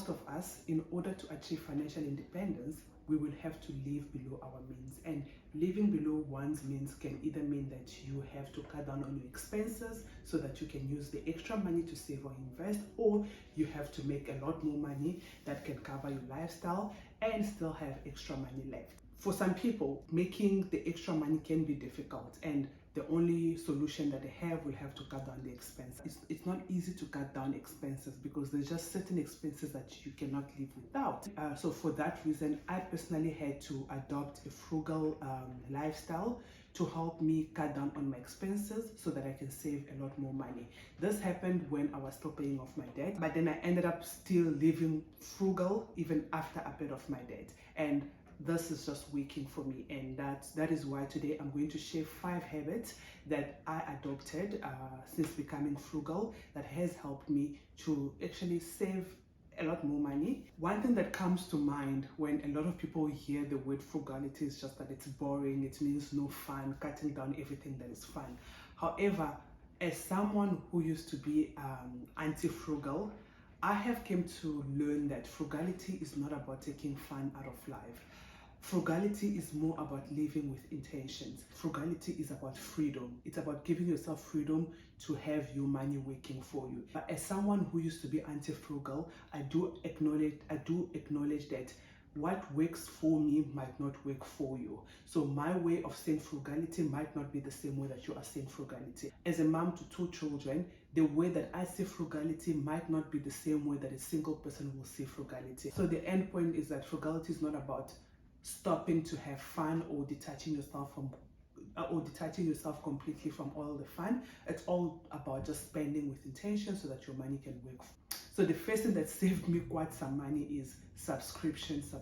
most of us, in order to achieve financial independence, we will have to live below our means. And living below one's means can either mean that you have to cut down on your expenses so that you can use the extra money to save or invest, or you have to make a lot more money that can cover your lifestyle and still have extra money left. For some people, making the extra money can be difficult, and the only solution that they will have to cut down the expenses. It's not easy to cut down expenses because there's just certain expenses that you cannot live without. So for that reason, I personally had to adopt a frugal lifestyle to help me cut down on my expenses so that I can save a lot more money. This happened when I was still paying off my debt, but then I ended up still living frugal even after I paid off my debt. And this is just working for me, and that is why today I'm going to share 5 habits that I adopted since becoming frugal that has helped me to actually save a lot more money. One thing that comes to mind when a lot of people hear the word frugality is just that it's boring, it means no fun, cutting down everything that is fun. However, as someone who used to be anti-frugal, I have came to learn that frugality is not about taking fun out of life. Frugality is more about living with intentions. Frugality is about freedom. It's about giving yourself freedom to have your money working for you. But as someone who used to be anti-frugal, I do acknowledge that what works for me might not work for you. So my way of saying frugality might not be the same way that you are saying frugality. As a mom to 2 children, the way that I see frugality might not be the same way that a single person will see frugality. So the end point is that frugality is not about stopping to have fun or detaching yourself completely from all the fun. It's all about just spending with intention so that your money can work. So the first thing that saved me quite some money is subscriptions.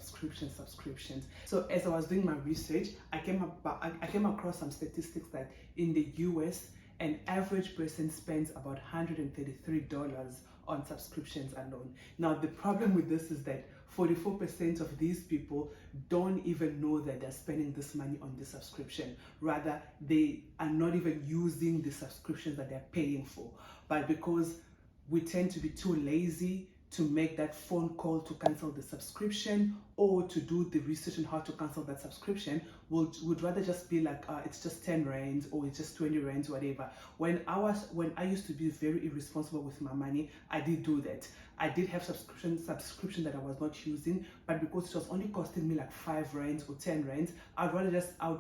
So as I was doing my research, I came across some statistics that in the US, an average person spends about $133 on subscriptions alone. Now the problem with this is that 44% of these people don't even know that they're spending this money on the subscription. Rather, they are not even using the subscriptions that they're paying for. But because we tend to be too lazy to make that phone call to cancel the subscription or to do the research on how to cancel that subscription, would rather just be like, it's just 10 rands or it's just 20 rands, whatever. When I used to be very irresponsible with my money, I did do that. I did have subscription that I was not using, but because it was only costing me like 5 rands or 10 rands, I would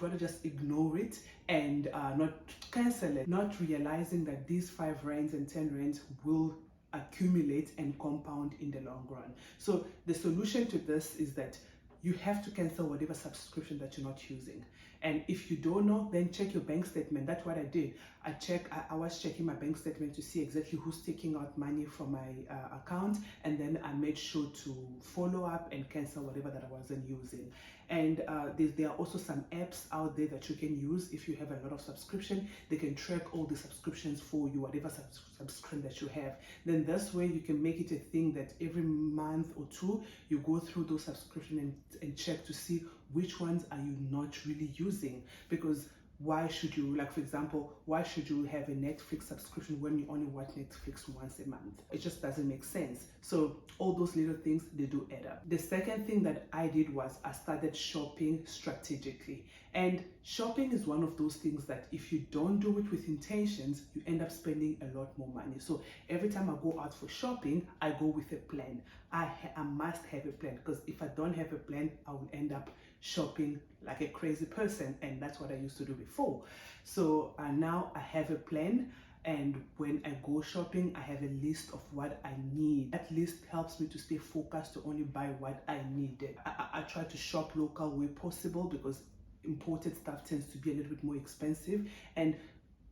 rather just ignore it and not cancel it, not realizing that these 5 rands and 10 rands will accumulate and compound in the long run. So the solution to this is that you have to cancel whatever subscription that you're not using. And if you don't know, then check your bank statement. That's what I did. I was checking my bank statement to see exactly who's taking out money from my account, and then I made sure to follow up and cancel whatever that I wasn't using. And there are also some apps out there that you can use. If you have a lot of subscription, they can track all the subscriptions for you, whatever subscription that you have. Then this way you can make it a thing that every month or 2 you go through those subscriptions and check to see which ones are you not really using. Because why should you, like for example, why should you have a Netflix subscription when you only watch Netflix once a month? It just doesn't make sense. So all those little things, they do add up. The second thing that I did was I started shopping strategically. And shopping is one of those things that if you don't do it with intentions, you end up spending a lot more money. So every time I go out for shopping, I go with a plan. I must have a plan, because if I don't have a plan, I will end up shopping like a crazy person, and that's what I used to do before. So now I have a plan, and when I go shopping, I have a list of what I need. That list helps me to stay focused to only buy what I needed. I try to shop local where possible, because imported stuff tends to be a little bit more expensive, and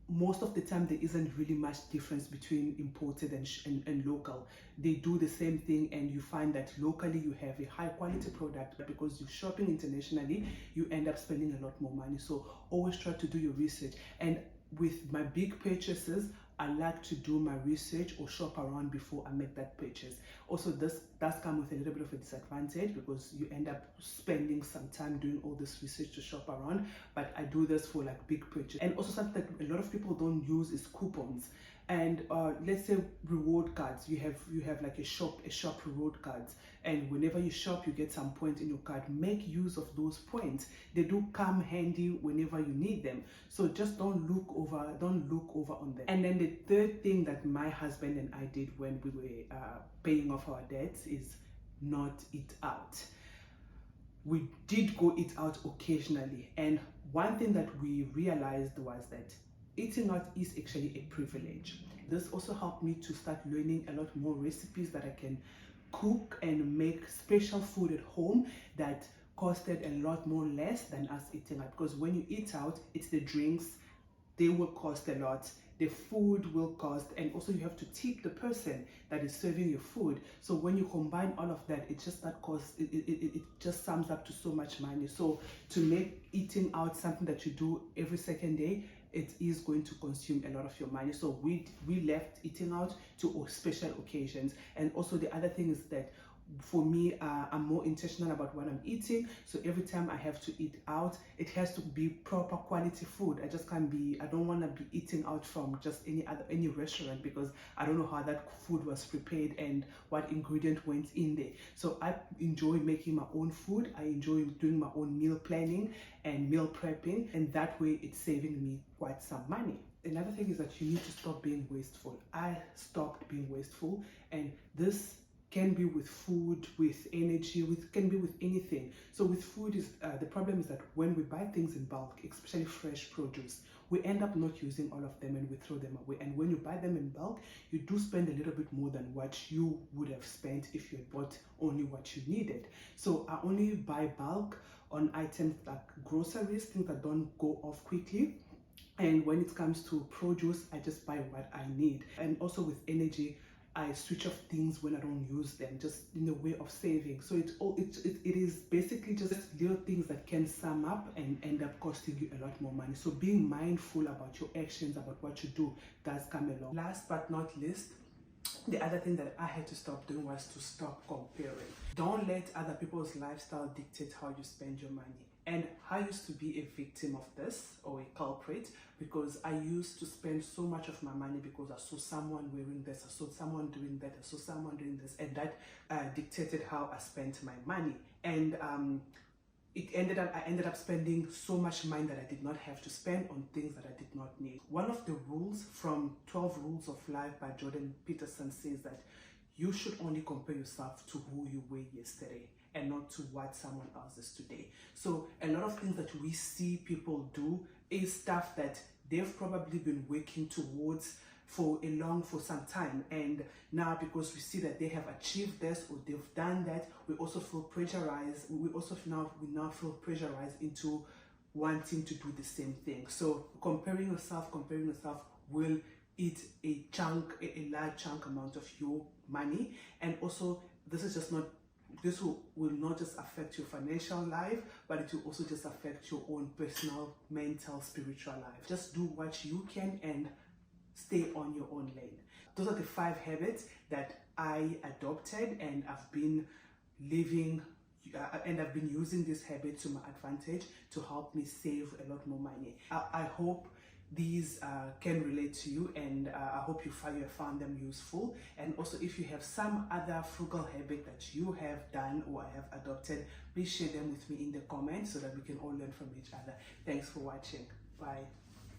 most of the time there isn't really much difference between imported and local. They do the same thing, and you find that locally you have a high quality product, but because you're shopping internationally, you end up spending a lot more money. So always try to do your research. And with my big purchases, I like to do my research or shop around before I make that purchase. Also, this does come with a little bit of a disadvantage, because you end up spending some time doing all this research to shop around, but I do this for like big purchase. And also something that a lot of people don't use is coupons. And let's say reward cards, you have like a shop reward cards, and whenever you shop you get some points in your card. Make use of those points. They do come handy whenever you need them, so just don't look over on them. And then the third thing that my husband and I did when we were paying off our debts is not eat out. We did go eat out occasionally, and one thing that we realized was that eating out is actually a privilege. This also helped me to start learning a lot more recipes that I can cook and make special food at home that costed a lot more less than us eating out. Because when you eat out, it's the drinks, they will cost a lot, the food will cost, and also you have to tip the person that is serving your food. So when you combine all of that, it just that cost, it just sums up to so much money. So to make eating out something that you do every second day, it is going to consume a lot of your money. So we left eating out to special occasions. And also the other thing is that for me, I'm more intentional about what I'm eating. So every time I have to eat out, it has to be proper quality food. I don't want to be eating out from just any restaurant, because I don't know how that food was prepared and what ingredient went in there. So I enjoy making my own food. I enjoy doing my own meal planning and meal prepping, and that way it's saving me quite some money. Another thing is that you need to stop being wasteful. I stopped being wasteful, and this can be with food, with energy, can be with anything. So with food, the problem is that when we buy things in bulk, especially fresh produce, we end up not using all of them and we throw them away. And when you buy them in bulk, you do spend a little bit more than what you would have spent if you had bought only what you needed. So I only buy bulk on items like groceries, things that don't go off quickly. And when it comes to produce, I just buy what I need. And also with energy, I switch off things when I don't use them, just in a way of saving. So it is basically just little things that can sum up and end up costing you a lot more money. So being mindful about your actions, about what you do, does come along. Last but not least, the other thing that I had to stop doing was to stop comparing. Don't let other people's lifestyle dictate how you spend your money. And I used to be a victim of this, or a culprit, because I used to spend so much of my money because I saw someone wearing this, I saw someone doing that, I saw someone doing this, and that dictated how I spent my money. And I ended up spending so much money that I did not have to spend on things that I did not need. One of the rules from 12 Rules of Life by Jordan Peterson says that you should only compare yourself to who you were yesterday and not to what someone else is today. So a lot of things that we see people do is stuff that they've probably been working towards for some time, and now because we see that they have achieved this or they've done that, we also feel pressurized. We now feel pressurized into wanting to do the same thing. So comparing yourself will eat a large chunk amount of your money. And also this will not just affect your financial life, but it will also just affect your own personal, mental, spiritual life. Just do what you can and stay on your own lane. Those are the 5 habits that I adopted, and I've been living and I've been using this habit to my advantage to help me save a lot more money. I hope these can relate to you, and I hope you found them useful. And also, if you have some other frugal habit that you have done or have adopted, please share them with me in the comments so that we can all learn from each other. Thanks for watching. Bye.